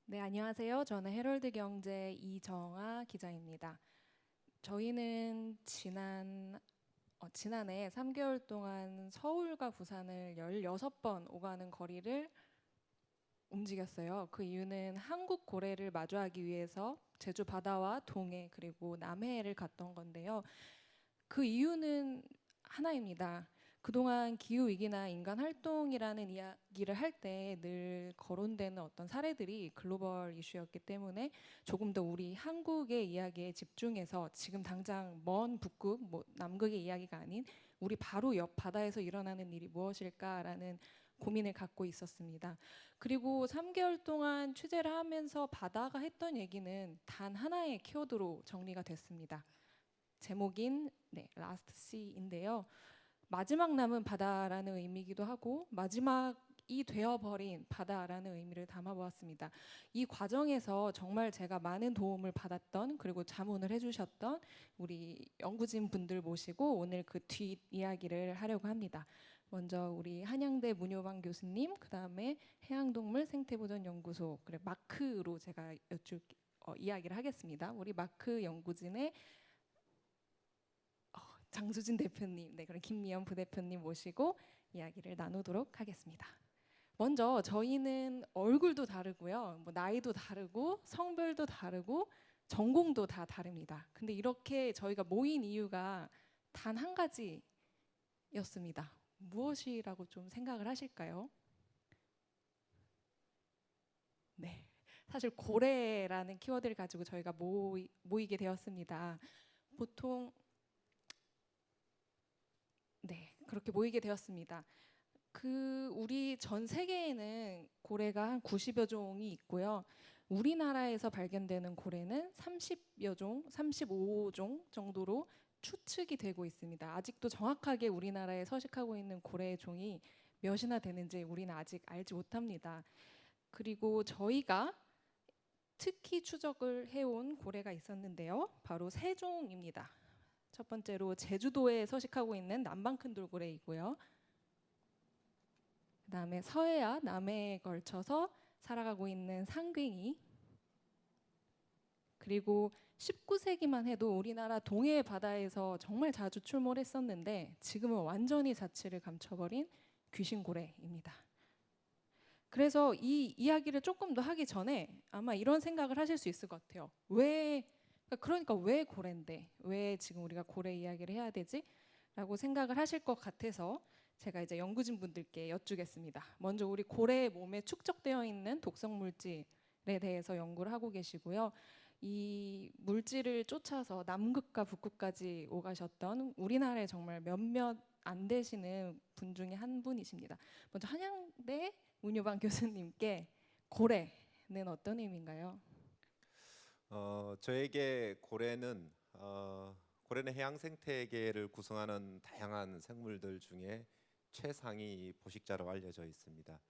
네, 안녕하세요. 저는 헤럴드 경제 이정아 기자입니다. 저희는 지난해 3개월 동안 서울과 부산을 16번 오가는 거리를 움직였어요. 그 이유는 한국 고래를 마주하기 위해서 제주 바다와 동해 그리고 남해를 갔던 건데요. 그 이유는 하나입니다. 그동안 기후 위기나 인간 활동이라는 이야기를 할 때 늘 거론되는 어떤 사례들이 글로벌 이슈였기 때문에 조금 더 우리 한국의 이야기에 집중해서 지금 당장 먼 북극, 남극의 이야기가 아닌 우리 바로 옆 바다에서 일어나는 일이 무엇일까라는 고민을 갖고 있었습니다. 그리고 3개월 동안 취재를 하면서 바다가 했던 얘기는 단 하나의 키워드로 정리가 됐습니다. 제목인 라스트 씨인데요. 마지막 남은 바다라는 의미이기도 하고 마지막이 되어버린 바다라는 의미를 담아보았습니다. 이 과정에서 정말 제가 많은 도움을 받았던 그리고 자문을 해주셨던 우리 연구진 분들 모시고 오늘 그 뒷 이야기를 하려고 합니다. 먼저 우리 한양대 문효방 교수님, 그 다음에 해양동물 생태보전연구소 그래 마크로 제가 이야기를 하겠습니다. 우리 마크 연구진의 장수진 대표님, 그럼 김미연 부대표님 모시고 이야기를 나누도록 하겠습니다. 먼저 저희는 얼굴도 다르고요, 나이도 다르고 성별도 다르고 전공도 다 다릅니다. 근데 이렇게 저희가 모인 이유가 단 한 가지였습니다. 무엇이라고 좀 생각을 하실까요? 네, 사실 고래라는 키워드를 가지고 저희가 모이게 되었습니다. 보통 그렇게 모이게 되었습니다. 우리 전 세계에는 고래가 한 90여 종이 있고요. 우리나라에서 발견되는 고래는 30여 종, 35종 정도로 추측이 되고 있습니다. 아직도 정확하게 우리나라에 서식하고 있는 고래의 종이 몇이나 되는지 우리는 아직 알지 못합니다. 그리고 저희가 특히 추적을 해온 고래가 있었는데요. 바로 세 종입니다. 첫 번째로 제주도에 서식하고 있는 남방 큰 돌고래이고요. 그다음에 서해와 남해에 걸쳐서 살아가고 있는 상괭이, 그리고 19세기만 해도 우리나라 동해 바다에서 정말 자주 출몰했었는데 지금은 완전히 자취를 감춰버린 귀신고래입니다. 그래서 이 이야기를 조금 더 하기 전에 아마 이런 생각을 하실 수 있을 것 같아요. 그러니까 왜 고래인데 왜 지금 우리가 고래 이야기를 해야 되지? 라고 생각을 하실 것 같아서 제가 이제 연구진 분들께 여쭈겠습니다. 먼저 우리 고래의 몸에 축적되어 있는 독성 물질에 대해서 연구를 하고 계시고요. 이 물질을 쫓아서 남극과 북극까지 오가셨던 우리나라에 정말 몇몇 안 되시는 분 중에 한 분이십니다. 먼저 한양대 문효방 교수님께 고래는 어떤 의미인가요? 저에게 고래는 해양 생태계를 구성하는 다양한 생물들 중에 최상위 포식자로 알려져 있습니다.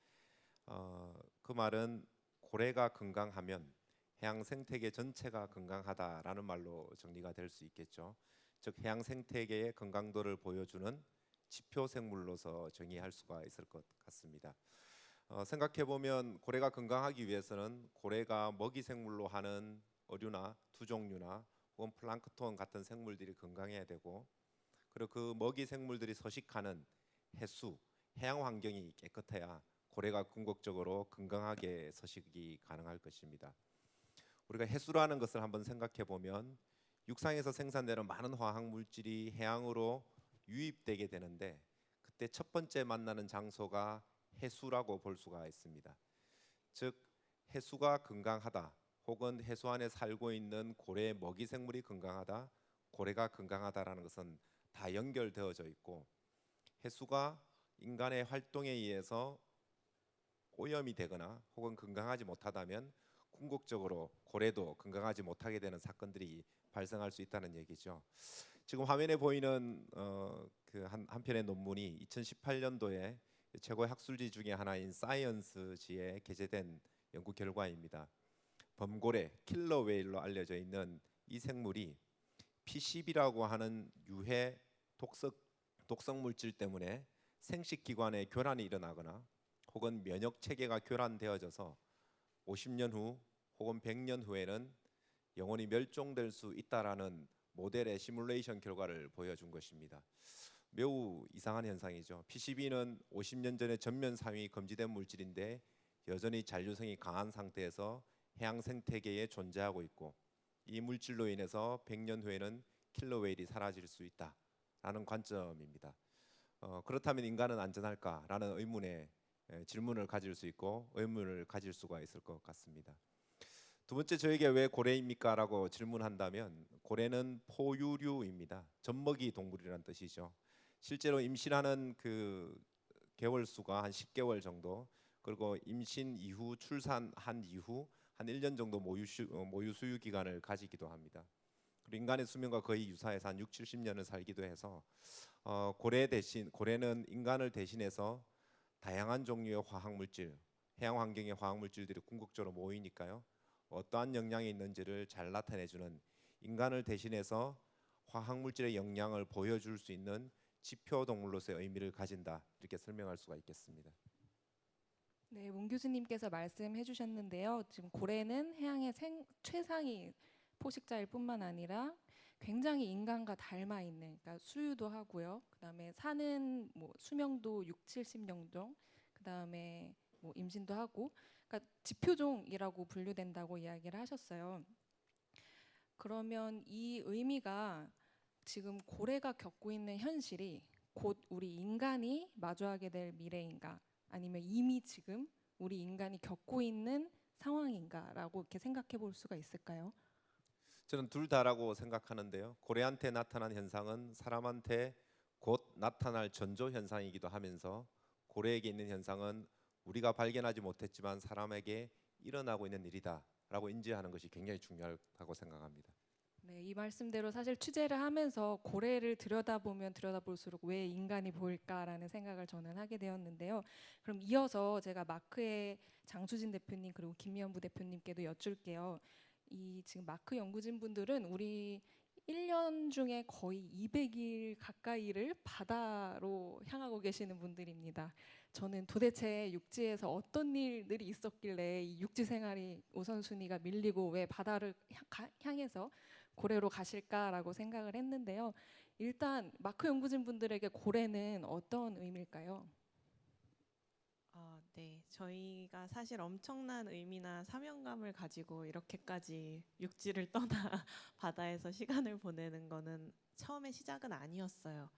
그 말은 고래가 건강하면 해양 생태계 전체가 건강하다라는 말로 정리가 될 수 있겠죠. 즉 해양 생태계의 건강도를 보여주는 지표 생물로서 정의할 수가 있을 것 같습니다. 생각해 보면 고래가 건강하기 위해서는 고래가 먹이 생물로 하는 어류나 두종류나 혹은 플랑크톤 같은 생물들이 건강해야 되고, 그리고 그 먹이 생물들이 서식하는 해수, 해양 환경이 깨끗해야 고래가 궁극적으로 건강하게 서식이 가능할 것입니다. 우리가 해수라는 것을 한번 생각해 보면 육상에서 생산되는 많은 화학 물질이 해양으로 유입되게 되는데 그때 첫 번째 만나는 장소가 해수라고 볼 수가 있습니다. 즉 해수가 건강하다, 혹은 해수 안에 살고 있는 고래의 먹이 생물이 건강하다, 고래가 건강하다라는 것은 다 연결되어져 있고, 해수가 인간의 활동에 의해서 오염이 되거나 혹은 건강하지 못하다면 궁극적으로 고래도 건강하지 못하게 되는 사건들이 발생할 수 있다는 얘기죠. 지금 화면에 보이는 한 편의 논문이 2018년도에 최고의 학술지 중에 하나인 사이언스지에 게재된 연구 결과입니다. 범고래, 킬러 웨일로 알려져 있는 이 생물이 PCB라고 하는 유해 독성 물질 때문에 생식 기관에 교란이 일어나거나 혹은 면역 체계가 교란되어져서 50년 후 혹은 100년 후에는 영원히 멸종될 수 있다라는 모델의 시뮬레이션 결과를 보여준 것입니다. 매우 이상한 현상이죠. PCB는 50년 전에 전면 사용이 금지된 물질인데 여전히 잔류성이 강한 상태에서 해양 생태계에 존재하고 있고, 이 물질로 인해서 100년 후에는 킬러웨일이 사라질 수 있다라는 관점입니다. 그렇다면 인간은 안전할까라는 의문에 질문을 가질 수 있고 의문을 가질 수가 있을 것 같습니다. 두 번째, 저에게 왜 고래입니까? 라고 질문한다면, 고래는 포유류입니다. 젖먹이 동물이라는 뜻이죠. 실제로 임신하는 그 개월 수가 한 10개월 정도, 그리고 임신 이후 출산한 이후 한 1년 정도 모유 수유 기간을 가지기도 합니다. 그리고 인간의 수명과 거의 유사해서 한 6, 70년을 살기도 해서 고래는 인간을 대신해서 다양한 종류의 화학물질, 해양 환경의 화학물질들이 궁극적으로 모이니까요. 어떠한 영향이 있는지를 잘 나타내주는, 인간을 대신해서 화학물질의 영향을 보여줄 수 있는 지표 동물로서의 의미를 가진다, 이렇게 설명할 수가 있겠습니다. 네, 문 교수님께서 말씀해 주셨는데요. 지금 고래는 해양의 최상위 포식자일 뿐만 아니라 굉장히 인간과 닮아 있는, 그러니까 수유도 하고요. 그다음에 사는 수명도 6, 70년 정도. 그다음에 임신도 하고, 그러니까 지표종이라고 분류된다고 이야기를 하셨어요. 그러면 이 의미가 지금 고래가 겪고 있는 현실이 곧 우리 인간이 마주하게 될 미래인가, 아니면 이미 지금 우리 인간이 겪고 있는 상황인가라고 이렇게 생각해 볼 수가 있을까요? 저는 둘 다라고 생각하는데요. 고래한테 나타난 현상은 사람한테 곧 나타날 전조 현상이기도 하면서, 고래에게 있는 현상은 우리가 발견하지 못했지만 사람에게 일어나고 있는 일이다라고 인지하는 것이 굉장히 중요하다고 생각합니다. 네, 이 말씀대로 사실 취재를 하면서 고래를 들여다보면 들여다볼수록 왜 인간이 보일까라는 생각을 저는 하게 되었는데요. 그럼 이어서 제가 마크의 장수진 대표님 그리고 김미연 부대표님께도 여쭐게요. 이 지금 마크 연구진 분들은 우리 1년 중에 거의 200일 가까이를 바다로 향하고 계시는 분들입니다. 저는 도대체 육지에서 어떤 일들이 있었길래 이 육지 생활이 우선순위가 밀리고 왜 바다를 향해서 고래로 가실까라고 생각을 했는데요. 일단 마크 연구진 분들에게 고래는 어떤 의미일까요? 네. 저희가 사실 엄청난 의미나 사명감을 가지고 이렇게까지 육지를 떠나 바다에서 시간을 보내는 거는 처음에 시작은 아니었어요.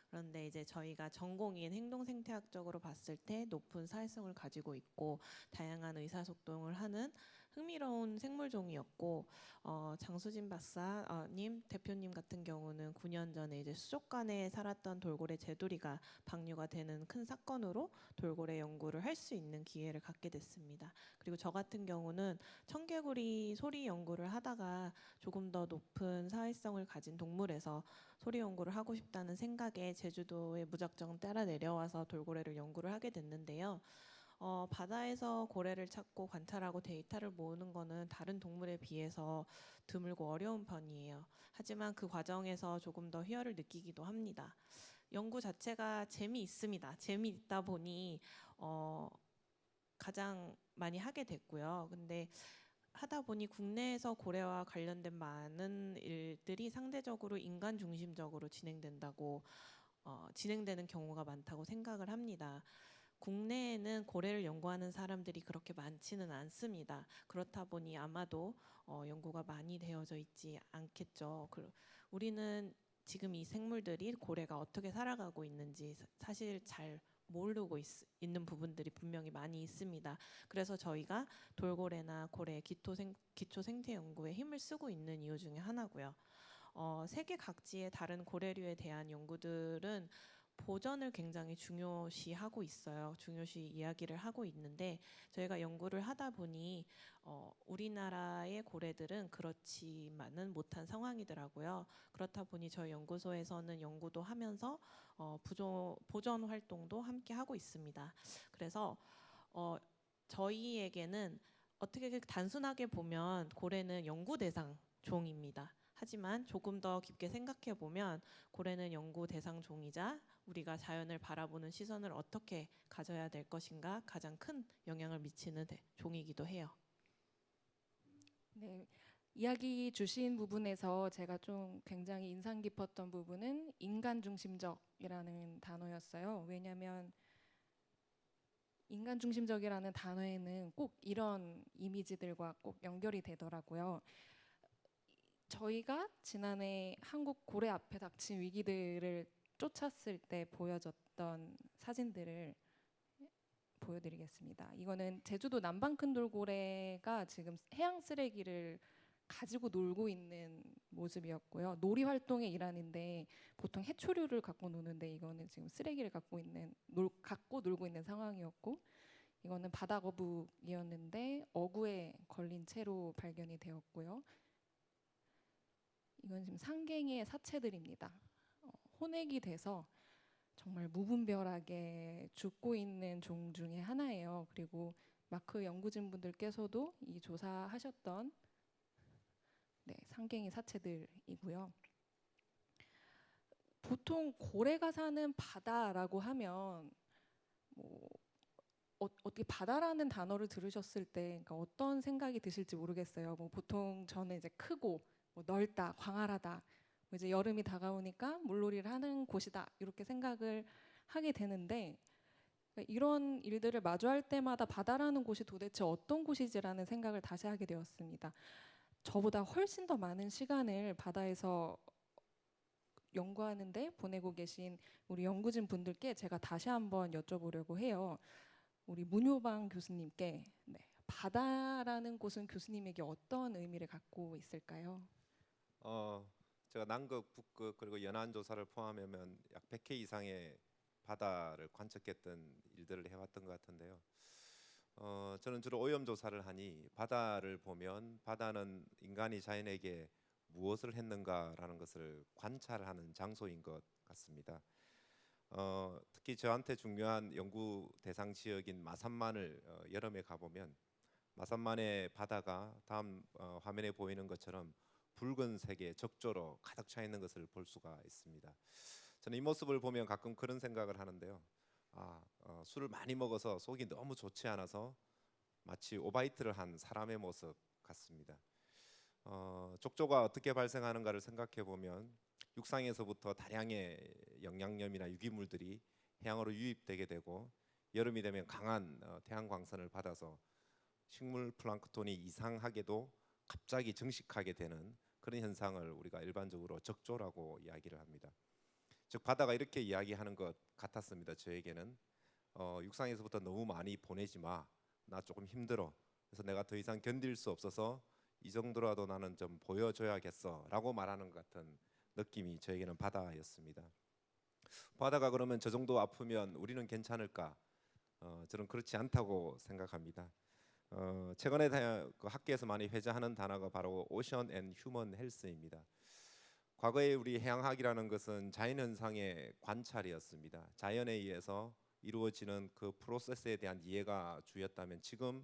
그런데 이제 저희가 전공인 행동생태학적으로 봤을 때 높은 사회성을 가지고 있고 다양한 의사소통을 하는 흥미로운 생물종이었고, 장수진 박사님 대표님 같은 경우는 9년 전에 이제 수족관에 살았던 돌고래 제두리가 방류가 되는 큰 사건으로 돌고래 연구를 할 수 있는 기회를 갖게 됐습니다. 그리고 저 같은 경우는 청개구리 소리 연구를 하다가 조금 더 높은 사회성을 가진 동물에서 소리 연구를 하고 싶다는 생각에 제주도에 무작정 따라 내려와서 돌고래를 연구를 하게 됐는데요. 바다에서 고래를 찾고 관찰하고 데이터를 모으는 거는 다른 동물에 비해서 드물고 어려운 편이에요. 하지만 그 과정에서 조금 더 희열을 느끼기도 합니다. 연구 자체가 재미있습니다. 재미있다 보니 가장 많이 하게 됐고요. 근데 하다 보니 국내에서 고래와 관련된 많은 일들이 상대적으로 인간 중심적으로 진행되는 경우가 많다고 생각을 합니다. 국내에는 고래를 연구하는 사람들이 그렇게 많지는 않습니다. 그렇다 보니 아마도 연구가 많이 되어져 있지 않겠죠. 우리는 지금 이 생물들이 고래가 어떻게 살아가고 있는지 사실 잘 모르고 있는 부분들이 분명히 많이 있습니다. 그래서 저희가 돌고래나 고래 기초 생태 연구에 힘을 쓰고 있는 이유 중에 하나고요. 세계 각지의 다른 고래류에 대한 연구들은 보전을 굉장히 중요시하고 있어요. 중요시 이야기를 하고 있는데 저희가 연구를 하다 보니 우리나라의 고래들은 그렇지만은 못한 상황이더라고요. 그렇다 보니 저희 연구소에서는 연구도 하면서 보전 활동도 함께 하고 있습니다. 그래서 저희에게는 어떻게 단순하게 보면 고래는 연구 대상 종입니다. 하지만 조금 더 깊게 생각해 보면 고래는 연구 대상 종이자 우리가 자연을 바라보는 시선을 어떻게 가져야 될 것인가 가장 큰 영향을 미치는 종이기도 해요. 네, 이야기 주신 부분에서 제가 좀 굉장히 인상 깊었던 부분은 인간 중심적이라는 단어였어요. 왜냐하면 인간 중심적이라는 단어에는 꼭 이런 이미지들과 꼭 연결이 되더라고요. 저희가 지난해 한국 고래 앞에 닥친 위기들을 쫓았을 때 보여줬던 사진들을 보여드리겠습니다. 이거는 제주도 남방 큰 돌고래가 지금 해양 쓰레기를 가지고 놀고 있는 모습이었고요. 놀이 활동의 일환인데 보통 해초류를 갖고 노는데 이거는 지금 쓰레기를 갖고 놀고 있는 상황이었고, 이거는 바다 거북이었는데 어구에 걸린 채로 발견이 되었고요. 이건 지금 상갱이의 사체들입니다. 혼액이 돼서 정말 무분별하게 죽고 있는 종 중에 하나예요. 그리고 마크 연구진 분들께서도 이 조사하셨던 상갱이 사체들이고요. 보통 고래가 사는 바다라고 하면 어떻게 바다라는 단어를 들으셨을 때 그러니까 어떤 생각이 드실지 모르겠어요. 보통 저는 이제 크고 넓다, 광활하다, 이제 여름이 다가오니까 물놀이를 하는 곳이다 이렇게 생각을 하게 되는데, 그러니까 이런 일들을 마주할 때마다 바다라는 곳이 도대체 어떤 곳이지라는 생각을 다시 하게 되었습니다. 저보다 훨씬 더 많은 시간을 바다에서 연구하는데 보내고 계신 우리 연구진 분들께 제가 다시 한번 여쭤보려고 해요. 우리 문효방 교수님께 바다라는 곳은 교수님에게 어떤 의미를 갖고 있을까요? 제가 남극, 북극 그리고 연안 조사를 포함하면 약 100회 이상의 바다를 관측했던 일들을 해왔던 것 같은데요. 저는 주로 오염 조사를 하니 바다를 보면 바다는 인간이 자연에게 무엇을 했는가라는 것을 관찰하는 장소인 것 같습니다. 특히 저한테 중요한 연구 대상 지역인 마산만을 여름에 가보면 마산만의 바다가 다음 화면에 보이는 것처럼 붉은색의 적조로 가득 차 있는 것을 볼 수가 있습니다. 저는 이 모습을 보면 가끔 그런 생각을 하는데요. 술을 많이 먹어서 속이 너무 좋지 않아서 마치 오바이트를 한 사람의 모습 같습니다. 족조가 어떻게 발생하는가를 생각해 보면 육상에서부터 다량의 영양염이나 유기물들이 해양으로 유입되게 되고, 여름이 되면 강한 태양 광선을 받아서 식물 플랑크톤이 이상하게도 갑자기 증식하게 되는 그런 현상을 우리가 일반적으로 적조라고 이야기를 합니다. 즉 바다가 이렇게 이야기하는 것 같았습니다. 저에게는 육상에서부터 너무 많이 보내지 마. 나 조금 힘들어. 그래서 내가 더 이상 견딜 수 없어서 이 정도라도 나는 좀 보여줘야겠어라고 말하는 것 같은 느낌이 저에게는 바다였습니다. 바다가 그러면 저 정도 아프면 우리는 괜찮을까? 저는 그렇지 않다고 생각합니다. 최근에 그 학계에서 많이 회자하는 단어가 바로 오션 앤 휴먼 헬스입니다. 과거에 우리 해양학이라는 것은 자연현상의 관찰이었습니다. 자연에 의해서 이루어지는 그 프로세스에 대한 이해가 주였다면, 지금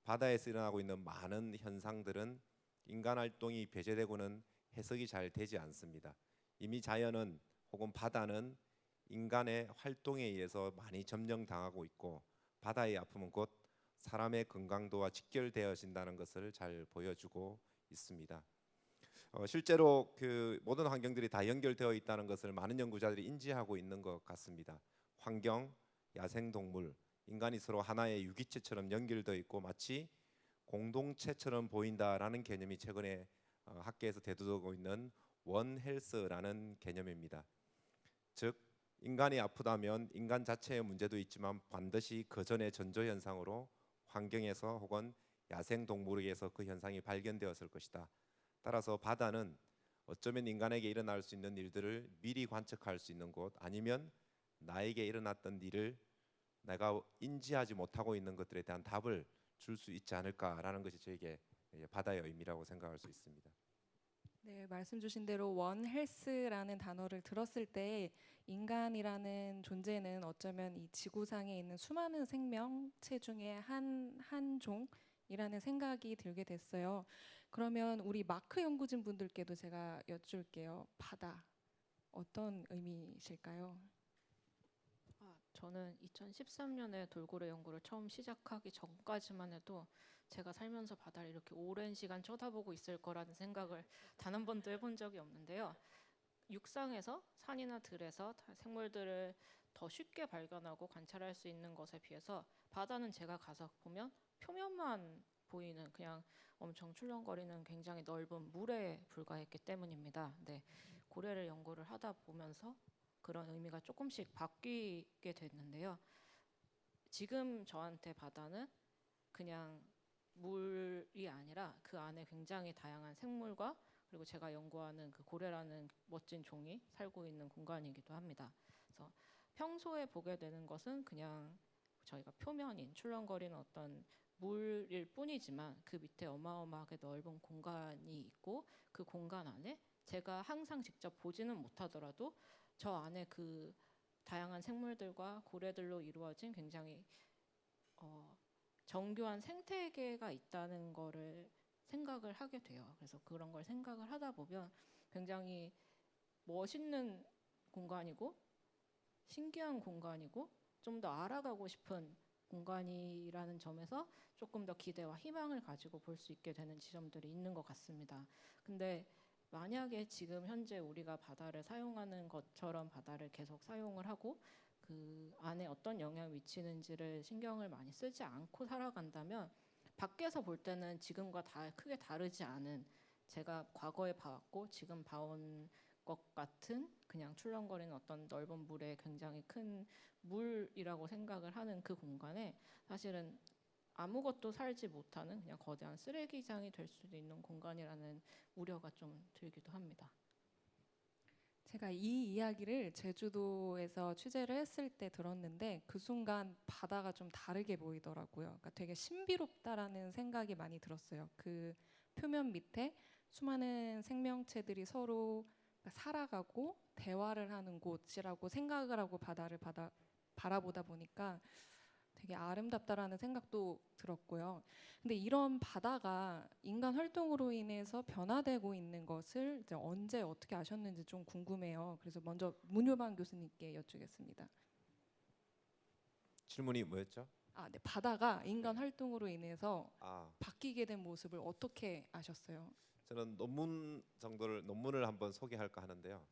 바다에서 일어나고 있는 많은 현상들은 인간 활동이 배제되고는 해석이 잘 되지 않습니다. 이미 자연은 혹은 바다는 인간의 활동에 의해서 많이 점령당하고 있고, 바다의 아픔은 곧 사람의 건강도와 직결되어진다는 것을 잘 보여주고 있습니다. 실제로 그 모든 환경들이 다 연결되어 있다는 것을 많은 연구자들이 인지하고 있는 것 같습니다. 환경, 야생동물, 인간이 서로 하나의 유기체처럼 연결되어 있고 마치 공동체처럼 보인다라는 개념이 최근에 학계에서 대두되고 있는 원 헬스라는 개념입니다. 즉 인간이 아프다면 인간 자체의 문제도 있지만 반드시 그 전의 전조 현상으로 환경에서 혹은 야생 동물에게서 그 현상이 발견되었을 것이다. 따라서 바다는 어쩌면 인간에게 일어날 수 있는 일들을 미리 관측할 수 있는 곳, 아니면 나에게 일어났던 일을 내가 인지하지 못하고 있는 것들에 대한 답을 줄 수 있지 않을까라는 것이 저에게 바다의 의미라고 생각할 수 있습니다. 네, 말씀 주신 대로 원 헬스라는 단어를 들었을 때 인간이라는 존재는 어쩌면 이 지구상에 있는 수많은 생명체 중에 한 종이라는 생각이 들게 됐어요. 그러면 우리 마크 연구진 분들께도 제가 여쭐게요. 바다 어떤 의미실까요? 저는 2013년에 돌고래 연구를 처음 시작하기 전까지만 해도 제가 살면서 바다를 이렇게 오랜 시간 쳐다보고 있을 거라는 생각을 단 한 번도 해본 적이 없는데요. 육상에서 산이나 들에서 생물들을 더 쉽게 발견하고 관찰할 수 있는 것에 비해서 바다는 제가 가서 보면 표면만 보이는 그냥 엄청 출렁거리는 굉장히 넓은 물에 불과했기 때문입니다. 네, 고래를 연구를 하다 보면서 그런 의미가 조금씩 바뀌게 됐는데요. 지금 저한테 바다는 그냥 물이 아니라 그 안에 굉장히 다양한 생물과 그리고 제가 연구하는 그 고래라는 멋진 종이 살고 있는 공간이기도 합니다. 그래서 평소에 보게 되는 것은 그냥 저희가 표면인 출렁거리는 어떤 물일 뿐이지만 그 밑에 어마어마하게 넓은 공간이 있고 그 공간 안에 제가 항상 직접 보지는 못하더라도 저 안에 그 다양한 생물들과 고래들로 이루어진 굉장히 정교한 생태계가 있다는 거를 생각을 하게 돼요. 그래서 그런 걸 생각을 하다 보면 굉장히 멋있는 공간이고 신기한 공간이고 좀 더 알아가고 싶은 공간이라는 점에서 조금 더 기대와 희망을 가지고 볼 수 있게 되는 지점들이 있는 것 같습니다. 근데 만약에 지금 현재 우리가 바다를 사용하는 것처럼 바다를 계속 사용을 하고 그 안에 어떤 영향을 미치는지를 신경을 많이 쓰지 않고 살아간다면 밖에서 볼 때는 지금과 다 크게 다르지 않은 제가 과거에 봐왔고 지금 봐온 것 같은 그냥 출렁거리는 어떤 넓은 물에 굉장히 큰 물이라고 생각을 하는 그 공간에 사실은 아무것도 살지 못하는 그냥 거대한 쓰레기장이 될 수도 있는 공간이라는 우려가 좀 들기도 합니다. 제가 이 이야기를 제주도에서 취재를 했을 때 들었는데 그 순간 바다가 좀 다르게 보이더라고요. 그러니까 되게 신비롭다라는 생각이 많이 들었어요. 그 표면 밑에 수많은 생명체들이 서로 살아가고 대화를 하는 곳이라고 생각을 하고 바다를 바라보다 보니까 되게 아름답다라는 생각도 들었고요. 근데 이런 바다가 인간 활동으로 인해서 변화되고 있는 것을 이제 언제 어떻게 아셨는지 좀 궁금해요. 그래서 먼저 문효방 교수님께 여쭈겠습니다. 질문이 뭐였죠? 네, 바다가 인간 네. 활동으로 인해서 아, 바뀌게 된 모습을 어떻게 아셨어요? 저는 논문을 한번 소개할까 하는데요.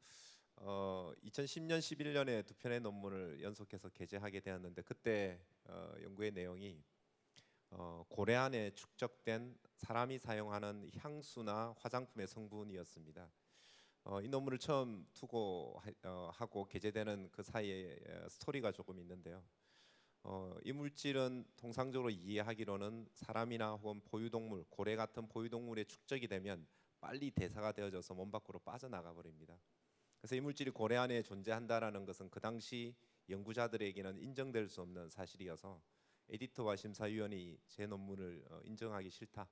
2010년, 11년에 두 편의 논문을 연속해서 게재하게 되었는데 그때 연구의 내용이 고래 안에 축적된 사람이 사용하는 향수나 화장품의 성분이었습니다. 이 논문을 처음 투고하고 게재되는 그 사이에 스토리가 조금 있는데요. 이 물질은 통상적으로 이해하기로는 사람이나 혹은 포유동물, 고래 같은 포유동물에 축적이 되면 빨리 대사가 되어져서 몸 밖으로 빠져나가 버립니다. 그래서 이 물질이 고래 안에 존재한다라는 것은 그 당시 연구자들에게는 인정될 수 없는 사실이어서 에디터와 심사위원이 제 논문을 인정하기 싫다.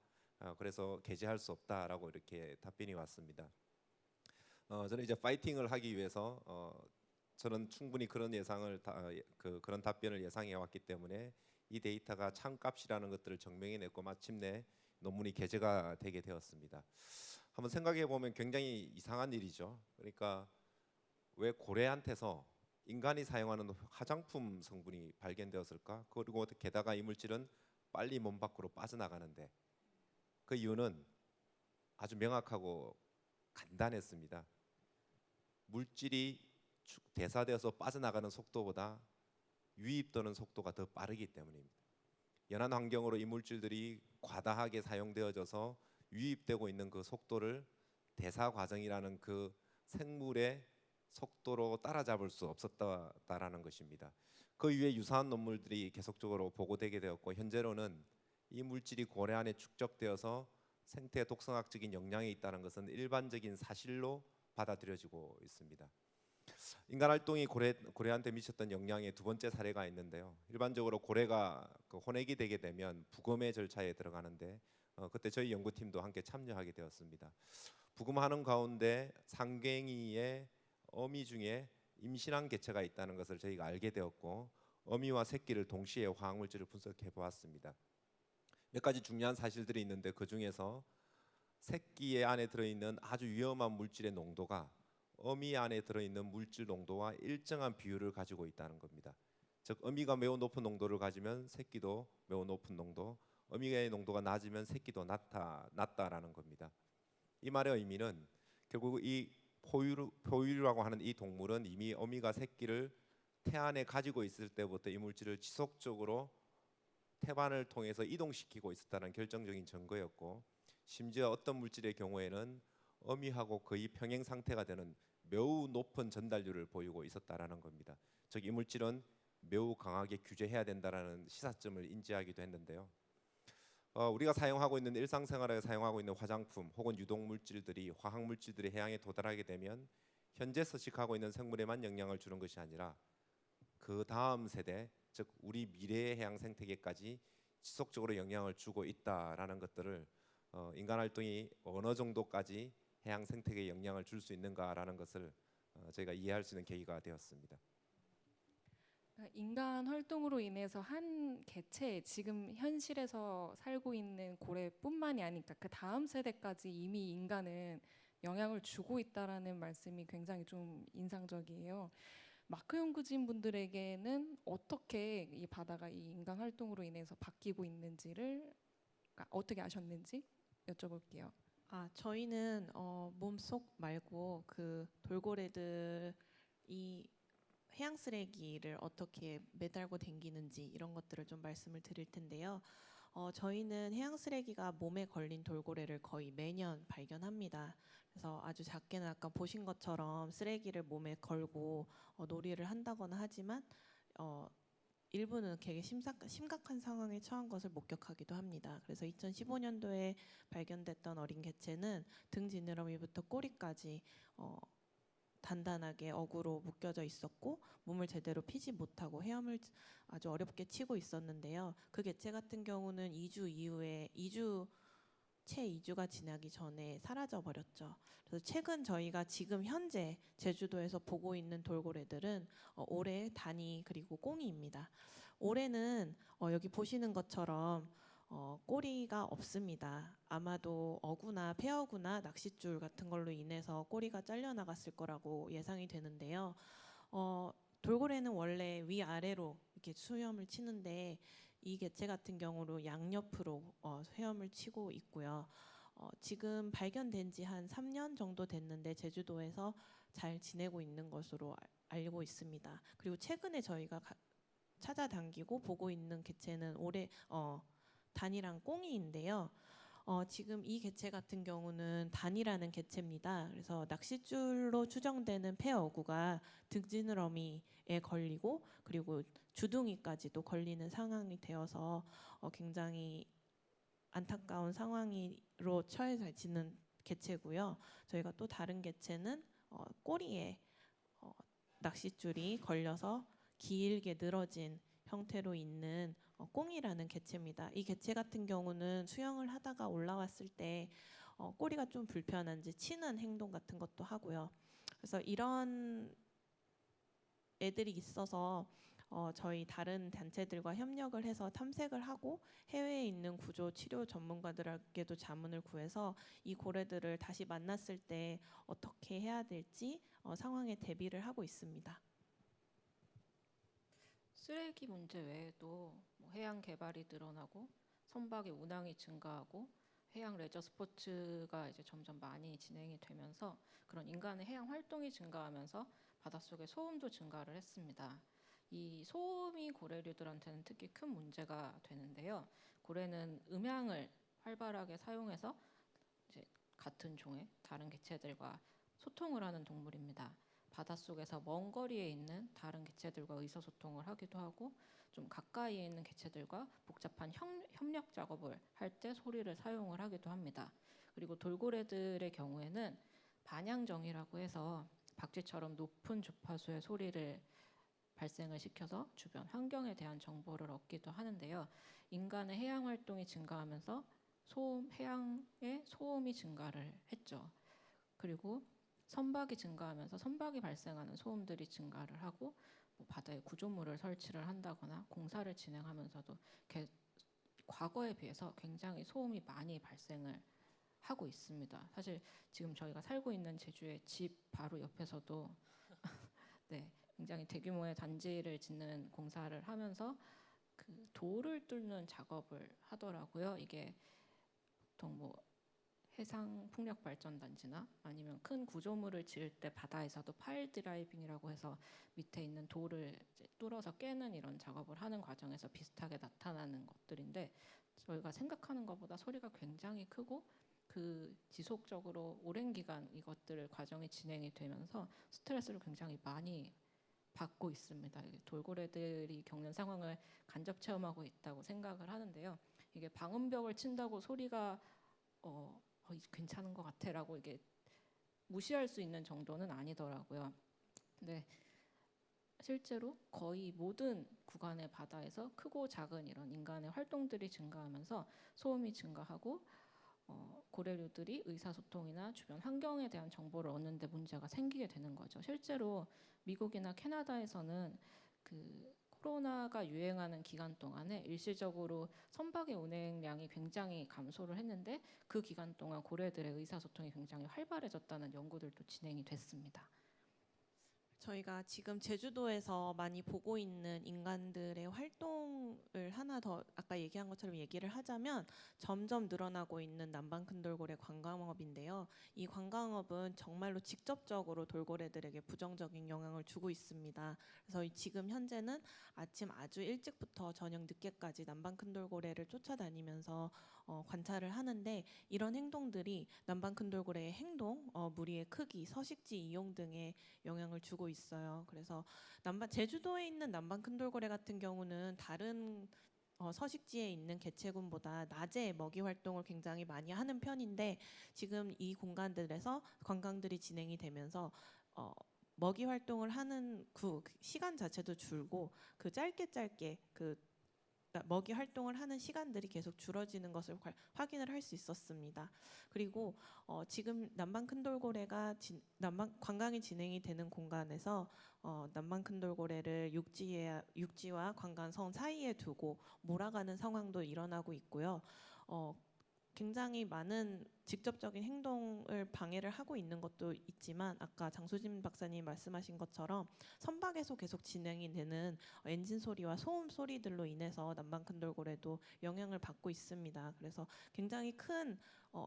그래서 게재할 수 없다라고 이렇게 답변이 왔습니다. 저는 이제 파이팅을 하기 위해서 저는 충분히 그런 그런 답변을 예상해 왔기 때문에 이 데이터가 참값이라는 것들을 증명해냈고 마침내 논문이 게재가 되게 되었습니다. 한번 생각해 보면 굉장히 이상한 일이죠. 그러니까 왜 고래한테서 인간이 사용하는 화장품 성분이 발견되었을까? 그리고 게다가 이 물질은 빨리 몸 밖으로 빠져나가는데 그 이유는 아주 명확하고 간단했습니다. 물질이 대사되어서 빠져나가는 속도보다 유입되는 속도가 더 빠르기 때문입니다. 연한 환경으로 이 물질들이 과다하게 사용되어져서 유입되고 있는 그 속도를 대사 과정이라는 그 생물의 속도로 따라잡을 수 없었다라는 것입니다. 그 이후에 유사한 논문들이 계속적으로 보고되게 되었고 현재로는 이 물질이 고래 안에 축적되어서 생태 독성학적인 영향이 있다는 것은 일반적인 사실로 받아들여지고 있습니다. 인간 활동이 고래한테 미쳤던 영향의 두 번째 사례가 있는데요. 일반적으로 고래가 혼액이 되게 되면 부검의 절차에 들어가는데 그때 저희 연구팀도 함께 참여하게 되었습니다. 부검하는 가운데 상갱이의 어미 중에 임신한 개체가 있다는 것을 저희가 알게 되었고 어미와 새끼를 동시에 화학물질을 분석해 보았습니다. 몇 가지 중요한 사실들이 있는데 그 중에서 새끼의 안에 들어있는 아주 위험한 물질의 농도가 어미 안에 들어있는 물질 농도와 일정한 비율을 가지고 있다는 겁니다. 즉 어미가 매우 높은 농도를 가지면 새끼도 매우 높은 농도, 어미의 농도가 낮으면 새끼도 낮다라는 겁니다. 이 말의 의미는 결국 이 포유류라고 하는 이 동물은 이미 어미가 새끼를 태안에 가지고 있을 때부터 이 물질을 지속적으로 태반을 통해서 이동시키고 있었다는 결정적인 증거였고, 심지어 어떤 물질의 경우에는 어미하고 거의 평행 상태가 되는 매우 높은 전달률을 보이고 있었다라는 겁니다. 즉 이 물질은 매우 강하게 규제해야 된다라는 시사점을 인지하기도 했는데요. 우리가 사용하고 있는 일상생활에 사용하고 있는 화장품 혹은 유독 물질들이 화학 물질들이 해양에 도달하게 되면 현재 서식하고 있는 생물에만 영향을 주는 것이 아니라 그 다음 세대, 즉 우리 미래의 해양 생태계까지 지속적으로 영향을 주고 있다라는 것들을 인간 활동이 어느 정도까지 해양 생태계에 영향을 줄 수 있는가라는 것을 저희가 이해할 수 있는 계기가 되었습니다. 인간 활동으로 인해서 한 개체, 지금 현실에서 살고 있는 고래뿐만이 아니까 그 다음 세대까지 이미 인간은 영향을 주고 있다라는 말씀이 굉장히 좀 인상적이에요. 마크 연구진 분들에게는 어떻게 이 바다가 이 인간 활동으로 인해서 바뀌고 있는지를, 그러니까 어떻게 아셨는지 여쭤볼게요. 저희는 몸속 말고 그 돌고래들이 해양 쓰레기를 어떻게 매달고 댕기는지 이런 것들을 좀 말씀을 드릴 텐데요. 저희는 해양 쓰레기가 몸에 걸린 돌고래를 거의 매년 발견합니다. 그래서 아주 작게는 아까 보신 것처럼 쓰레기를 몸에 걸고 놀이를 한다거나 하지만 일부는 되게 심각한 상황에 처한 것을 목격하기도 합니다. 그래서 2015년도에 발견됐던 어린 개체는 등 지느러미부터 꼬리까지 단단하게 어구로 묶여져 있었고 몸을 제대로 피지 못하고 헤엄을 아주 어렵게 치고 있었는데요. 그 개체 같은 경우는 2주 이후에 채 2주가 지나기 전에 사라져 버렸죠. 그래서 최근 저희가 지금 현재 제주도에서 보고 있는 돌고래들은 올해 단이 그리고 꽁이입니다. 올해는 여기 보시는 것처럼 꼬리가 없습니다. 아마도 어구나 폐어구나 낚싯줄 같은 걸로 인해서 꼬리가 잘려나갔을 거라고 예상이 되는데요. 돌고래는 원래 위아래로 이렇게 수염을 치는데 이 개체 같은 경우로 양옆으로 헤엄을 치고 있고요. 지금 발견된 지 한 3년 정도 됐는데 제주도에서 잘 지내고 있는 것으로 알고 있습니다. 그리고 최근에 저희가 찾아당기고 보고 있는 개체는 올해 단이랑 꽁이인데요. 지금 이 개체 같은 경우는 단이라는 개체입니다. 그래서 낚싯줄로 추정되는 폐어구가 등지느러미에 걸리고 그리고 주둥이까지도 걸리는 상황이 되어서 굉장히 안타까운 상황으로 처해지는 개체고요. 저희가 또 다른 개체는 꼬리에 낚싯줄이 걸려서 길게 늘어진 형태로 있는 꽁이라는 개체입니다. 이 개체 같은 경우는 수영을 하다가 올라왔을 때 꼬리가 좀 불편한지 치는 행동 같은 것도 하고요. 그래서 이런 애들이 있어서 저희 다른 단체들과 협력을 해서 탐색을 하고 해외에 있는 구조 치료 전문가들에게도 자문을 구해서 이 고래들을 다시 만났을 때 어떻게 해야 될지 상황에 대비를 하고 있습니다. 쓰레기 문제 외에도 뭐 해양 개발이 늘어나고 선박의 운항이 증가하고 해양 레저 스포츠가 이제 점점 많이 진행이 되면서 그런 인간의 해양 활동이 증가하면서 바닷속의 소음도 증가를 했습니다. 이 소음이 고래류들한테는 특히 큰 문제가 되는데요. 고래는 음향을 활발하게 사용해서 이제 같은 종의 다른 개체들과 소통을 하는 동물입니다. 바닷속에서 먼 거리에 있는 다른 개체들과 의사소통을 하기도 하고 좀 가까이에 있는 개체들과 복잡한 협력 작업을 할 때 소리를 사용을 하기도 합니다. 그리고 돌고래들의 경우에는 반향정이라고 해서 박쥐처럼 높은 주파수의 소리를 발생을 시켜서 주변 환경에 대한 정보를 얻기도 하는데요. 인간의 해양 활동이 증가하면서 해양의 소음이 증가를 했죠. 그리고 선박이 증가하면서 선박이 발생하는 소음들이 증가를 하고 뭐 바다에 구조물을 설치를 한다거나 공사를 진행하면서도 과거에 비해서 굉장히 소음이 많이 발생을 하고 있습니다. 사실 지금 저희가 살고 있는 제주의 집 바로 옆에서도 네, 굉장히 대규모의 단지를 짓는 공사를 하면서 그 돌을 뚫는 작업을 하더라고요. 이게 보통 뭐 해상 풍력 발전 단지나 아니면 큰 구조물을 지을 때 바다에서도 파일 드라이빙이라고 해서 밑에 있는 돌을 이제 뚫어서 깨는 이런 작업을 하는 과정에서 비슷하게 나타나는 것들인데, 저희가 생각하는 것보다 소리가 굉장히 크고 그 지속적으로 오랜 기간 이것들을 과정이 진행이 되면서 스트레스를 굉장히 많이 받고 있습니다. 이게 돌고래들이 겪는 상황을 간접 체험하고 있다고 생각을 하는데요. 이게 방음벽을 친다고 소리가 괜찮은 것 같아라고 이게 무시할 수 있는 정도는 아니더라고요. 근데 실제로 거의 모든 구간의 바다에서 크고 작은 이런 인간의 활동들이 증가하면서 소음이 증가하고 고래류들이 의사소통이나 주변 환경에 대한 정보를 얻는 데 문제가 생기게 되는 거죠. 실제로 미국이나 캐나다에서는 그 코로나가 유행하는 기간 동안에 일시적으로 선박의 운행량이 굉장히 감소를 했는데, 그 기간 동안 고래들의 의사소통이 굉장히 활발해졌다는 연구들도 진행이 됐습니다. 저희가 지금 제주도에서 많이 보고 있는 인간들의 활동을 하나 더 아까 얘기한 것처럼 얘기를 하자면 점점 늘어나고 있는 남방 큰 돌고래 관광업인데요. 이 관광업은 정말로 직접적으로 돌고래들에게 부정적인 영향을 주고 있습니다. 그래서 지금 현재는 아침 아주 일찍부터 저녁 늦게까지 남방 큰 돌고래를 쫓아다니면서 관찰을 하는데, 이런 행동들이 남방 큰 돌고래의 행동, 무리의 크기, 서식지 이용 등에 영향을 주고 있어요. 그래서 제주도에 있는 남방 큰 돌고래 같은 경우는 다른 서식지에 있는 개체군보다 낮에 먹이 활동을 굉장히 많이 하는 편인데, 지금 이 공간들에서 관광들이 진행이 되면서 먹이 활동을 하는 그 시간 자체도 줄고 그 짧게 그 먹이 활동을 하는 시간들이 계속 줄어지는 것을 확인을 할 수 있었습니다. 그리고 지금 남방 큰 돌고래가 관광이 진행이 되는 공간에서 남방 큰 돌고래를 육지와 관광선 사이에 두고 몰아가는 상황도 일어나고 있고요. 굉장히 많은 직접적인 행동을 방해를 하고 있는 것도 있지만, 아까 장수진 박사님 말씀하신 것처럼 선박에서 계속 진행이 되는 엔진 소리와 소음 소리들로 인해서 남방 큰 돌고래도 영향을 받고 있습니다. 그래서 굉장히 큰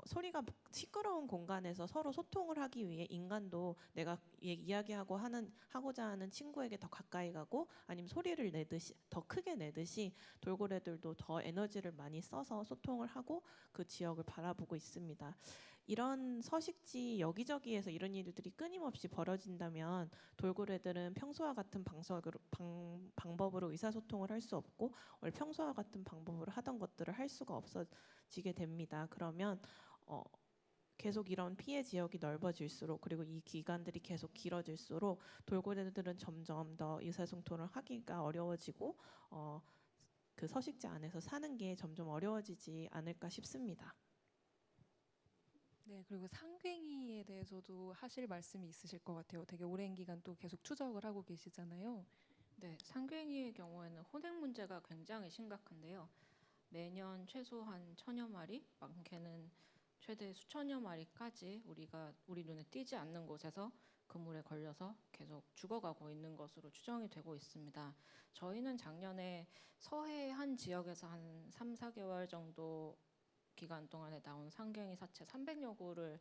소리가 시끄러운 공간에서 서로 소통을 하기 위해 인간도 내가 하고자 하는 친구에게 더 가까이 가고 아니면 소리를 내듯이 더 크게 내듯이 돌고래들도 더 에너지를 많이 써서 소통을 하고 그 지역을 바라보고 있습니다. 이런 서식지 여기저기에서 이런 일들이 끊임없이 벌어진다면 돌고래들은 평소와 같은 방법으로 의사소통을 할 수 없고, 원래 평소와 같은 방법으로 하던 것들을 할 수가 없어지게 됩니다. 그러면 계속 이런 피해 지역이 넓어질수록, 그리고 이 기간들이 계속 길어질수록 돌고래들은 점점 더 의사소통을 하기가 어려워지고 그 서식지 안에서 사는 게 점점 어려워지지 않을까 싶습니다. 네, 그리고 상괭이에 대해서도 하실 말씀이 있으실 것 같아요. 되게 오랜 기간 또 계속 추적을 하고 계시잖아요. 네, 상괭이의 경우에는 혼행 문제가 굉장히 심각한데요. 매년 최소 한 1000여 마리, 많게는 최대 수천여 마리까지 우리 눈에 띄지 않는 곳에서 그물에 걸려서 계속 죽어가고 있는 것으로 추정이 되고 있습니다. 저희는 작년에 서해 한 지역에서 한 3, 4개월 정도 기간 동안에 나온 상괭이 사체 300여 구를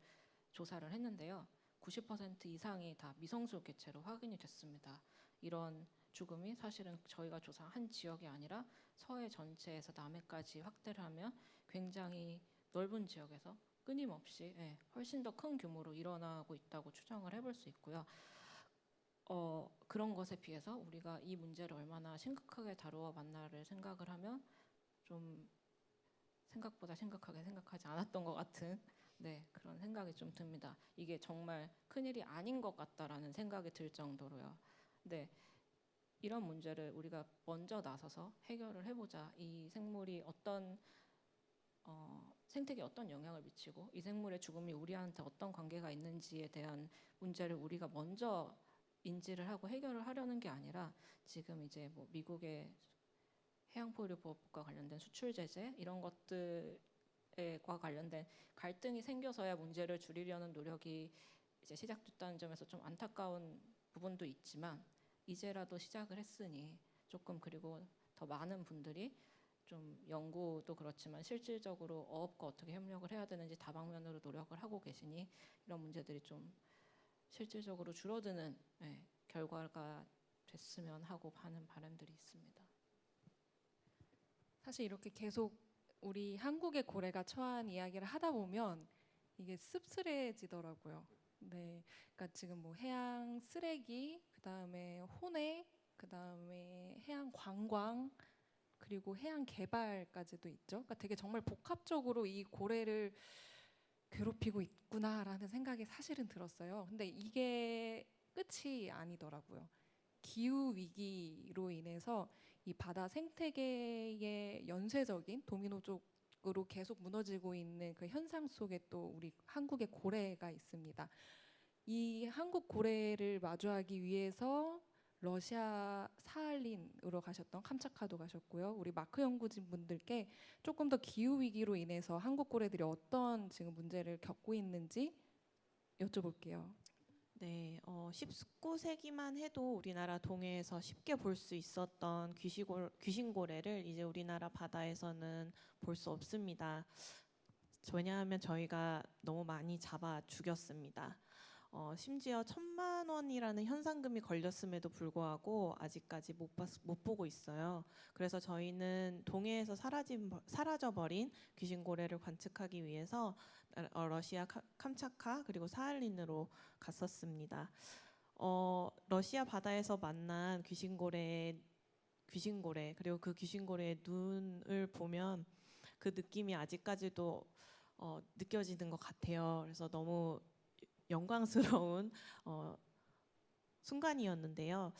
조사를 했는데요. 90% 이상이 다 미성숙 개체로 확인이 됐습니다. 이런 죽음이 사실은 저희가 조사한 지역이 아니라 서해 전체에서 남해까지 확대를 하면 굉장히 넓은 지역에서 끊임없이 훨씬 더 큰 규모로 일어나고 있다고 추정을 해볼 수 있고요. 그런 것에 비해서 우리가 이 문제를 얼마나 심각하게 다루어 왔나를 생각을 하면 좀 생각보다 심각하게 생각하지 않았던 것 같은 그런 생각이 좀 듭니다. 이게 정말 큰일이 아닌 것 같다라는 생각이 들 정도로요. 이런 문제를 우리가 먼저 나서서 해결을 해보자. 이 생물이 생태계에 어떤 영향을 미치고 이 생물의 죽음이 우리한테 어떤 관계가 있는지에 대한 문제를 우리가 먼저 인지를 하고 해결을 하려는 게 아니라, 지금 이제 뭐 미국의 해양포유보호법과 관련된 수출 제재 이런 것들과 관련된 갈등이 생겨서야 문제를 줄이려는 노력이 이제 시작됐다는 점에서 좀 안타까운 부분도 있지만, 이제라도 시작을 했으니 조금, 그리고 더 많은 분들이 좀 연구도 그렇지만 실질적으로 어업과 어떻게 협력을 해야 되는지 다방면으로 노력을 하고 계시니 이런 문제들이 좀 실질적으로 줄어드는 결과가 됐으면 하고 하는 바람들이 있습니다. 사실 이렇게 계속 우리 한국의 고래가 처한 이야기를 하다 보면 이게 씁쓸해지더라고요. 네, 그러니까 지금 뭐 해양 쓰레기, 그다음에 혼액, 그다음에 해양 관광, 그리고 해양 개발까지도 있죠. 그러니까 되게 정말 복합적으로 이 고래를 괴롭히고 있구나라는 생각이 사실은 들었어요. 근데 이게 끝이 아니더라고요. 기후 위기로 인해서 이 바다 생태계의 연쇄적인 도미노족으로 계속 무너지고 있는 그 현상 속에 또 우리 한국의 고래가 있습니다. 이 한국 고래를 마주하기 위해서 러시아 사할린으로 가셨던 캄차카도 가셨고요. 우리 마크 연구진 분들께 조금 더 기후 위기로 인해서 한국 고래들이 어떤 지금 문제를 겪고 있는지 여쭤볼게요. 네, 19세기만 해도 우리나라 동해에서 쉽게 볼 수 있었던 귀신고래를 이제 우리나라 바다에서는 볼 수 없습니다. 왜냐하면 저희가 너무 많이 잡아 죽였습니다. 심지어 1,000만 원이라는 현상금이 걸렸음에도 불구하고 아직까지 못 보고 있어요. 그래서 저희는 동해에서 사라져버린 귀신고래를 관측하기 위해서 러시아 캄차카 그리고 사할린으로 갔었습니다. 러시아 바다에서 만난 귀신고래 그리고 그 귀신고래의 눈을 보면 그 느낌이 아직까지도 느껴지는 것 같아요. 그래서 너무 영광스러운 순간이었는데요.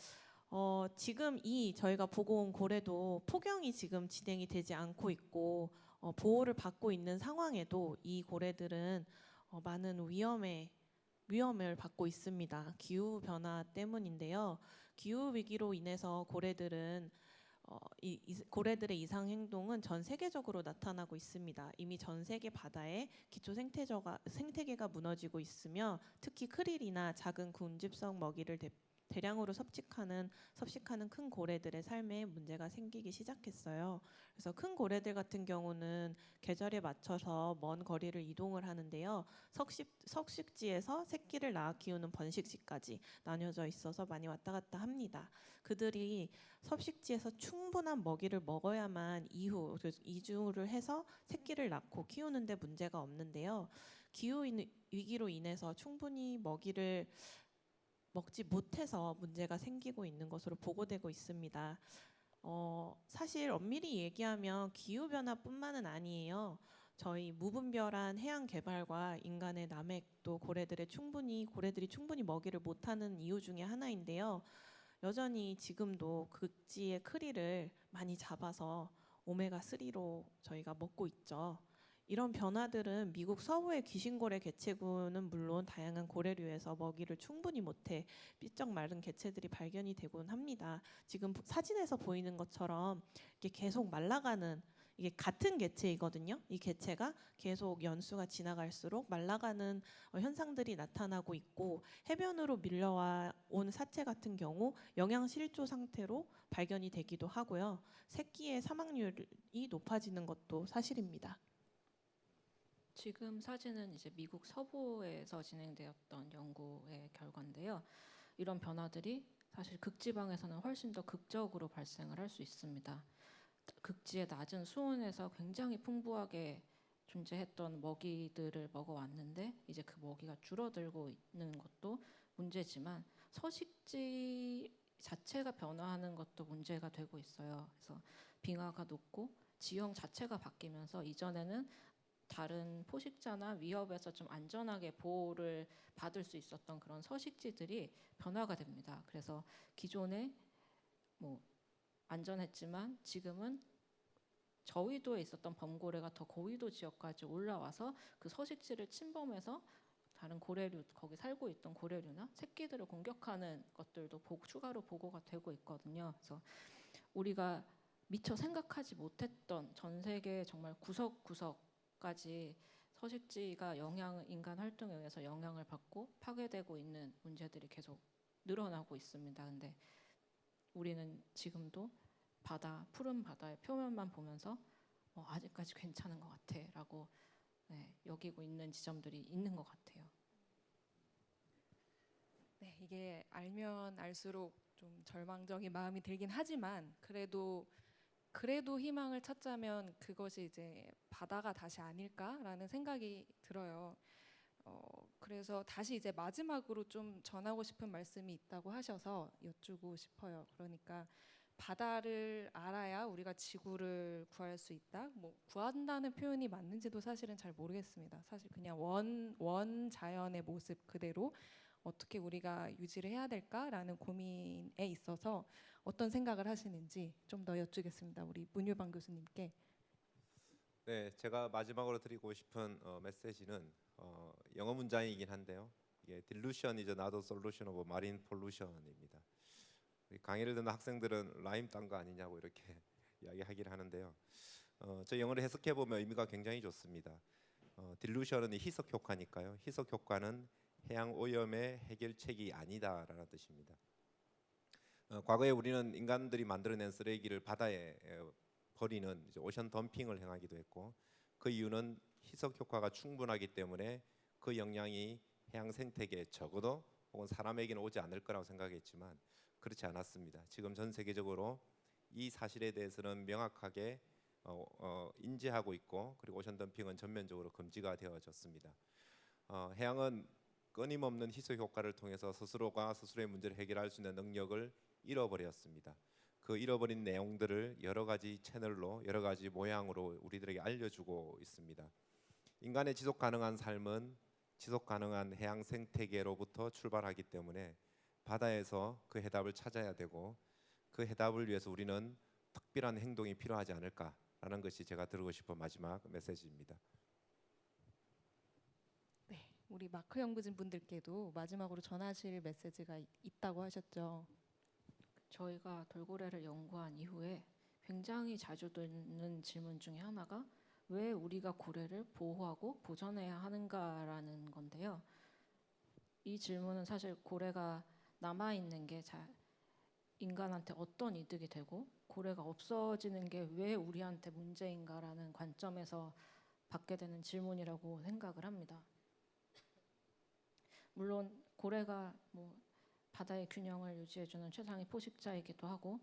지금 저희가 보고 온 고래도 폭영이 지금 진행이 되지 않고 있고 보호를 받고 있는 상황에도 이 고래들은 많은 위험을 받고 있습니다. 기후 변화 때문인데요. 기후 위기로 인해서 고래들은 고래들의 이상 행동은 전 세계적으로 나타나고 있습니다. 이미 전 세계 바다에 기초 생태계가 무너지고 있으며 특히 크릴이나 작은 군집성 먹이를 대량으로 섭식하는 큰 고래들의 삶에 문제가 생기기 시작했어요. 그래서 큰 고래들 같은 경우는 계절에 맞춰서 먼 거리를 이동을 하는데요. 석식지에서 새끼를 낳아 키우는 번식지까지 나뉘어져 있어서 많이 왔다 갔다 합니다. 그들이 섭식지에서 충분한 먹이를 먹어야만 이후 이주를 해서 새끼를 낳고 키우는데 문제가 없는데요. 기후 위기로 인해서 충분히 먹이를 먹지 못해서 문제가 생기고 있는 것으로 보고되고 있습니다. 사실 엄밀히 얘기하면 기후 변화뿐만은 아니에요. 저희 무분별한 해양 개발과 인간의 남획도 고래들이 충분히 먹이를 못하는 이유 중에 하나인데요. 여전히 지금도 극지의 크릴을 많이 잡아서 오메가3로 저희가 먹고 있죠. 이런 변화들은 미국 서부의 귀신고래 개체군은 물론 다양한 고래류에서 먹이를 충분히 못해 삐쩍 마른 개체들이 발견이 되곤 합니다. 지금 사진에서 보이는 것처럼 이게 계속 말라가는, 이게 같은 개체이거든요. 이 개체가 계속 연수가 지나갈수록 말라가는 현상들이 나타나고 있고, 해변으로 밀려와 온 사체 같은 경우 영양실조 상태로 발견이 되기도 하고요. 새끼의 사망률이 높아지는 것도 사실입니다. 지금 사진은 이제 미국 서부에서 진행되었던 연구의 결과인데요. 이런 변화들이 사실 극지방에서는 훨씬 더 극적으로 발생을 할 수 있습니다. 극지의 낮은 수온에서 굉장히 풍부하게 존재했던 먹이들을 먹어왔는데 이제 그 먹이가 줄어들고 있는 것도 문제지만 서식지 자체가 변화하는 것도 문제가 되고 있어요. 그래서 빙하가 녹고 지형 자체가 바뀌면서 이전에는 다른 포식자나 위협에서 좀 안전하게 보호를 받을 수 있었던 그런 서식지들이 변화가 됩니다. 그래서 기존에 뭐 안전했지만 지금은 저위도에 있었던 범고래가 더 고위도 지역까지 올라와서 그 서식지를 침범해서 다른 고래류, 거기 살고 있던 고래류나 새끼들을 공격하는 것들도 추가로 보고가 되고 있거든요. 그래서 우리가 미처 생각하지 못했던 전 세계 정말 구석구석까지 서식지가 인간 활동에 의해서 영향을 받고 파괴되고 있는 문제들이 계속 늘어나고 있습니다. 근데 우리는 지금도 푸른 바다의 표면만 보면서 아직까지 괜찮은 것 같아라고 여기고 있는 지점들이 있는 것 같아요. 네, 이게 알면 알수록 좀 절망적인 마음이 들긴 하지만 그래도 희망을 찾자면 그것이 이제 바다가 다시 아닐까라는 생각이 들어요. 그래서 다시 이제 마지막으로 좀 전하고 싶은 말씀이 있다고 하셔서 여쭈고 싶어요. 그러니까 바다를 알아야 우리가 지구를 구할 수 있다. 뭐 구한다는 표현이 맞는지도 사실은 잘 모르겠습니다. 사실 그냥 원 자연의 모습 그대로 어떻게 우리가 유지를 해야 될까라는 고민에 있어서 어떤 생각을 하시는지 좀 더 여쭈겠습니다. 우리 문유방 교수님께. 네, 제가 마지막으로 드리고 싶은 메시지는 영어 문장이긴 한데요. 이게 delusion is not a solution of marine pollution입니다. 강의를 듣는 학생들은 라임 딴 거 아니냐고 이렇게 이야기하긴 하는데요. 저 영어를 해석해 보면 의미가 굉장히 좋습니다. delusion은 희석 효과니까요. 희석 효과는 해양 오염의 해결책이 아니다라는 뜻입니다. 과거에 우리는 인간들이 만들어낸 쓰레기를 바다에 버리는 이제 오션 덤핑을 행하기도 했고, 그 이유는 희석 효과가 충분하기 때문에 그 영향이 해양 생태계에 적어도 혹은 사람에게는 오지 않을 거라고 생각했지만 그렇지 않았습니다. 지금 전 세계적으로 이 사실에 대해서는 명확하게 인지하고 있고, 그리고 오션 덤핑은 전면적으로 금지가 되어졌습니다. 해양은 끊임없는 희석 효과를 통해서 스스로가 스스로의 문제를 해결할 수 있는 능력을 잃어버렸습니다. 그 잃어버린 내용들을 여러 가지 채널로 여러 가지 모양으로 우리들에게 알려주고 있습니다. 인간의 지속 가능한 삶은 지속 가능한 해양 생태계로부터 출발하기 때문에 바다에서 그 해답을 찾아야 되고, 그 해답을 위해서 우리는 특별한 행동이 필요하지 않을까라는 것이 제가 드리고 싶은 마지막 메시지입니다. 네, 우리 마크 연구진 분들께도 마지막으로 전하실 메시지가 있다고 하셨죠. 저희가 돌고래를 연구한 이후에 굉장히 자주 듣는 질문 중에 하나가 왜 우리가 고래를 보호하고 보존해야 하는가라는 건데요. 이 질문은 사실 고래가 남아있는 게 인간한테 어떤 이득이 되고 고래가 없어지는 게 왜 우리한테 문제인가라는 관점에서 받게 되는 질문이라고 생각을 합니다. 물론 고래가 바다의 균형을 유지해주는 최상의 포식자이기도 하고,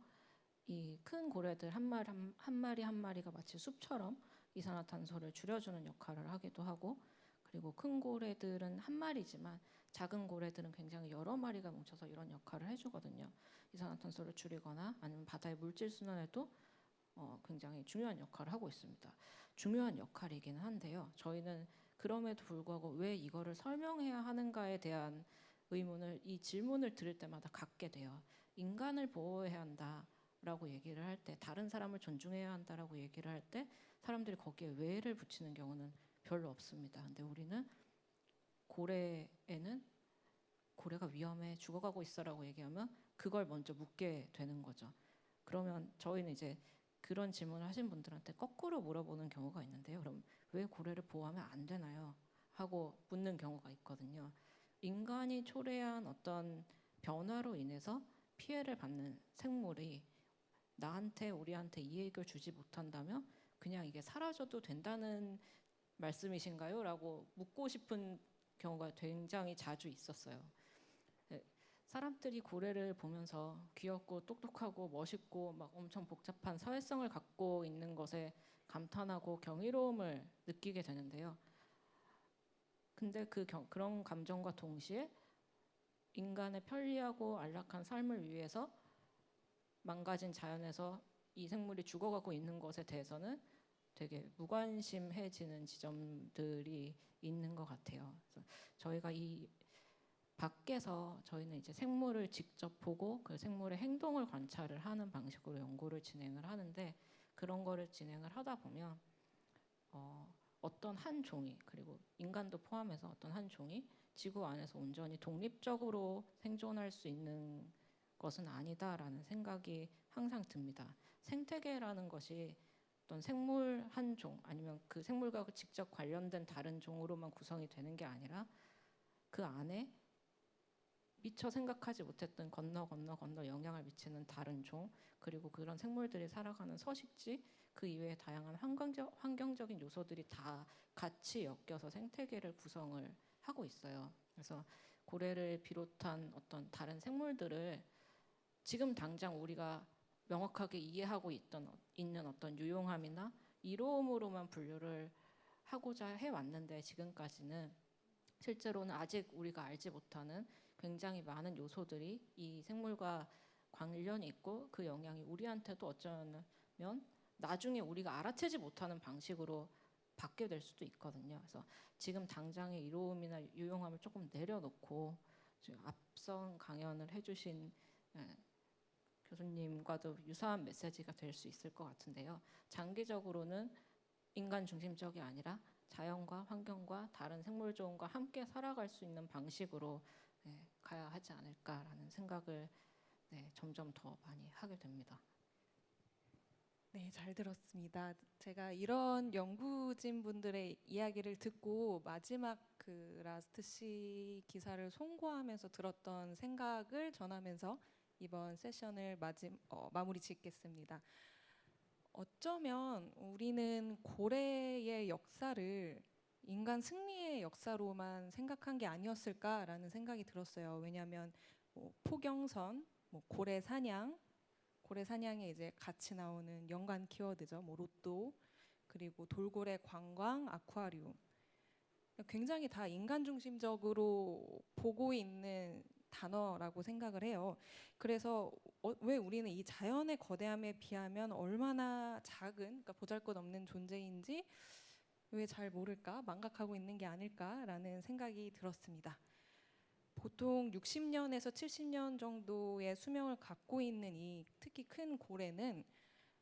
이 큰 고래들 한 마리 한 마리가 마치 숲처럼 이산화탄소를 줄여주는 역할을 하기도 하고, 그리고 큰 고래들은 한 마리지만 작은 고래들은 굉장히 여러 마리가 뭉쳐서 이런 역할을 해주거든요. 이산화탄소를 줄이거나 아니면 바다의 물질 순환에도 굉장히 중요한 역할을 하고 있습니다. 중요한 역할이기는 한데요. 저희는 그럼에도 불구하고 왜 이거를 설명해야 하는가에 대한 의문을 이 질문을 들을 때마다 갖게 돼요. 인간을 보호해야 한다라고 얘기를 할 때, 다른 사람을 존중해야 한다라고 얘기를 할 때 사람들이 거기에 왜를 붙이는 경우는 별로 없습니다. 근데 우리는 고래가 위험해 죽어가고 있어라고 얘기하면 그걸 먼저 묻게 되는 거죠. 그러면 저희는 이제 그런 질문을 하신 분들한테 거꾸로 물어보는 경우가 있는데요. 그럼 왜 고래를 보호하면 안 되나요? 하고 묻는 경우가 있거든요. 인간이 초래한 어떤 변화로 인해서 피해를 받는 생물이 우리한테 이익을 주지 못한다면 그냥 이게 사라져도 된다는 말씀이신가요? 라고 묻고 싶은 경우가 굉장히 자주 있었어요. 사람들이 고래를 보면서 귀엽고 똑똑하고 멋있고 막 엄청 복잡한 사회성을 갖고 있는 것에 감탄하고 경이로움을 느끼게 되는데요. 근데 그런 감정과 동시에 인간의 편리하고 안락한 삶을 위해서 망가진 자연에서 이 생물이 죽어가고 있는 것에 대해서는 되게 무관심해지는 지점들이 있는 것 같아요. 그래서 저희가 이 밖에서 저희는 이제 생물을 직접 보고 그 생물의 행동을 관찰을 하는 방식으로 연구를 진행을 하는데, 그런 거를 진행을 하다 보면 어떤 한 종이, 그리고 인간도 포함해서 어떤 한 종이 지구 안에서 온전히 독립적으로 생존할 수 있는 것은 아니다라는 생각이 항상 듭니다. 생태계라는 것이 어떤 생물 한 종 아니면 그 생물과 직접 관련된 다른 종으로만 구성이 되는 게 아니라 그 안에 미처 생각하지 못했던 건너 영향을 미치는 다른 종, 그리고 그런 생물들이 살아가는 서식지, 그 이외의 다양한 환경적인 요소들이 다 같이 엮여서 생태계를 구성을 하고 있어요. 그래서 고래를 비롯한 어떤 다른 생물들을 지금 당장 우리가 명확하게 이해하고 있는 어떤 유용함이나 이로움으로만 분류를 하고자 해왔는데, 지금까지는 실제로는 아직 우리가 알지 못하는 굉장히 많은 요소들이 이 생물과 관련이 있고, 그 영향이 우리한테도 어쩌면 나중에 우리가 알아채지 못하는 방식으로 받게 될 수도 있거든요. 그래서 지금 당장의 이로움이나 유용함을 조금 내려놓고 지금 앞선 강연을 해주신 교수님과도 유사한 메시지가 될 수 있을 것 같은데요. 장기적으로는 인간 중심적이 아니라 자연과 환경과 다른 생물종과 함께 살아갈 수 있는 방식으로 가야 하지 않을까라는 생각을 점점 더 많이 하게 됩니다. 네, 잘 들었습니다. 제가 이런 연구진 분들의 이야기를 듣고 마지막 그 라스트 시 기사를 송고하면서 들었던 생각을 전하면서 이번 세션을 마무리 짓겠습니다. 어쩌면 우리는 고래의 역사를 인간 승리의 역사로만 생각한 게 아니었을까라는 생각이 들었어요. 왜냐하면 포경선, 고래 사냥에 이제 같이 나오는 연관 키워드죠. 로또, 그리고 돌고래 관광, 아쿠아리움. 굉장히 다 인간 중심적으로 보고 있는 단어라고 생각을 해요. 그래서 왜 우리는 이 자연의 거대함에 비하면 얼마나 작은, 그러니까 보잘것없는 존재인지 왜 잘 모를까, 망각하고 있는 게 아닐까라는 생각이 들었습니다. 보통 60년에서 70년 정도의 수명을 갖고 있는 이 특히 큰 고래는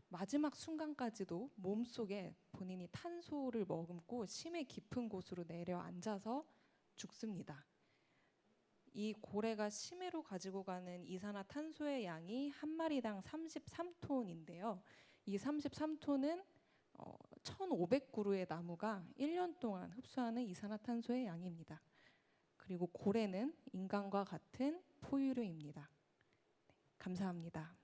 마지막 순간까지도 몸속에 본인이 탄소를 머금고 심해 깊은 곳으로 내려앉아서 죽습니다. 이 고래가 심해로 가지고 가는 이산화탄소의 양이 한 마리당 33톤인데요. 이 33톤은 1,500그루의 나무가 1년 동안 흡수하는 이산화탄소의 양입니다. 그리고 고래는 인간과 같은 포유류입니다. 감사합니다.